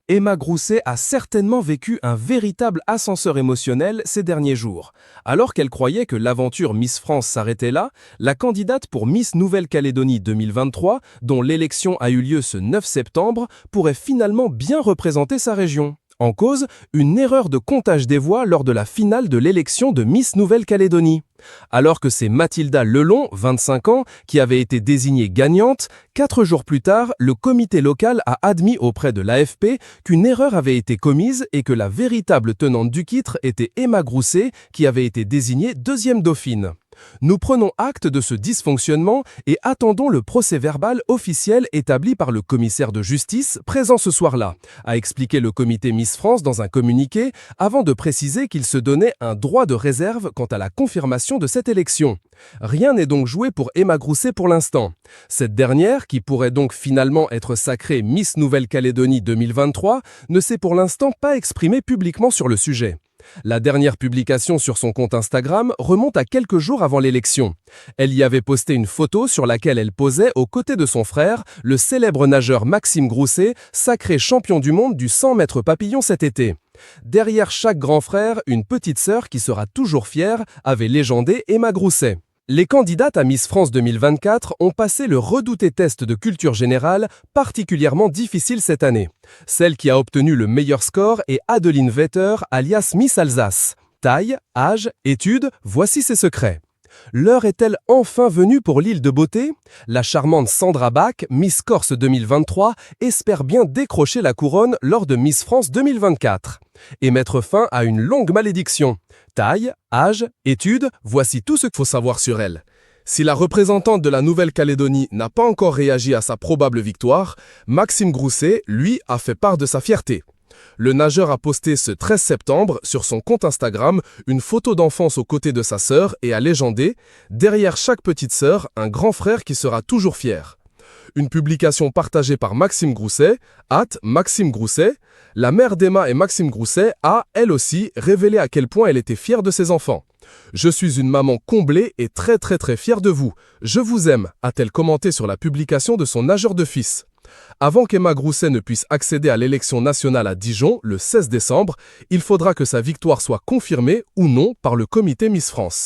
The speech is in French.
Emma Grousset a certainement vécu un véritable ascenseur émotionnel ces derniers jours. Alors qu'elle croyait que l'aventure Miss France s'arrêtait là, la candidate pour Miss Nouvelle-Calédonie 2023, dont l'élection a eu lieu ce 9 septembre, pourrait finalement bien représenter sa région. En cause, une erreur de comptage des voix lors de la finale de l'élection de Miss Nouvelle-Calédonie. Alors que c'est Mathilda Lelon, 25 ans, qui avait été désignée gagnante, 4 jours plus tard, le comité local a admis auprès de l'AFP qu'une erreur avait été commise et que la véritable tenante du titre était Emma Grousset, qui avait été désignée deuxième dauphine. Nous prenons acte de ce dysfonctionnement et attendons le procès-verbal officiel établi par le commissaire de justice présent ce soir-là, a expliqué le comité Miss France dans un communiqué, avant de préciser qu'il se donnait un droit de réserve quant à la confirmation de cette élection. Rien n'est donc joué pour Emma Grousset pour l'instant. Cette dernière, qui pourrait donc finalement être sacrée Miss Nouvelle-Calédonie 2023, ne s'est pour l'instant pas exprimée publiquement sur le sujet. La dernière publication sur son compte Instagram remonte à quelques jours avant l'élection. Elle y avait posté une photo sur laquelle elle posait aux côtés de son frère, le célèbre nageur Maxime Grousset, sacré champion du monde du 100 mètres papillon cet été. Derrière chaque grand frère, une petite sœur qui sera toujours fière, avait légendé Emma Grousset. Les candidates à Miss France 2024 ont passé le redouté test de culture générale, particulièrement difficile cette année. Celle qui a obtenu le meilleur score est Adeline Vetter, alias Miss Alsace. Taille, âge, études, voici ses secrets. L'heure est-elle enfin venue pour l'île de beauté? La charmante Sandra Bach, Miss Corse 2023, espère bien décrocher la couronne lors de Miss France 2024 et mettre fin à une longue malédiction. Taille, âge, études, voici tout ce qu'il faut savoir sur elle. Si la représentante de la Nouvelle-Calédonie n'a pas encore réagi à sa probable victoire, Maxime Grousset, lui, a fait part de sa fierté. Le nageur a posté ce 13 septembre sur son compte Instagram une photo d'enfance aux côtés de sa sœur et a légendé « Derrière chaque petite sœur, un grand frère qui sera toujours fier ». Une publication partagée par Maxime Grousset, @Maxime Grousset. La mère d'Emma et Maxime Grousset a, elle aussi, révélé à quel point elle était fière de ses enfants. « Je suis une maman comblée et très fière de vous. Je vous aime », a-t-elle commenté sur la publication de son nageur de fils. Avant qu'Emma Grousset ne puisse accéder à l'élection nationale à Dijon, le 16 décembre, il faudra que sa victoire soit confirmée ou non par le comité Miss France.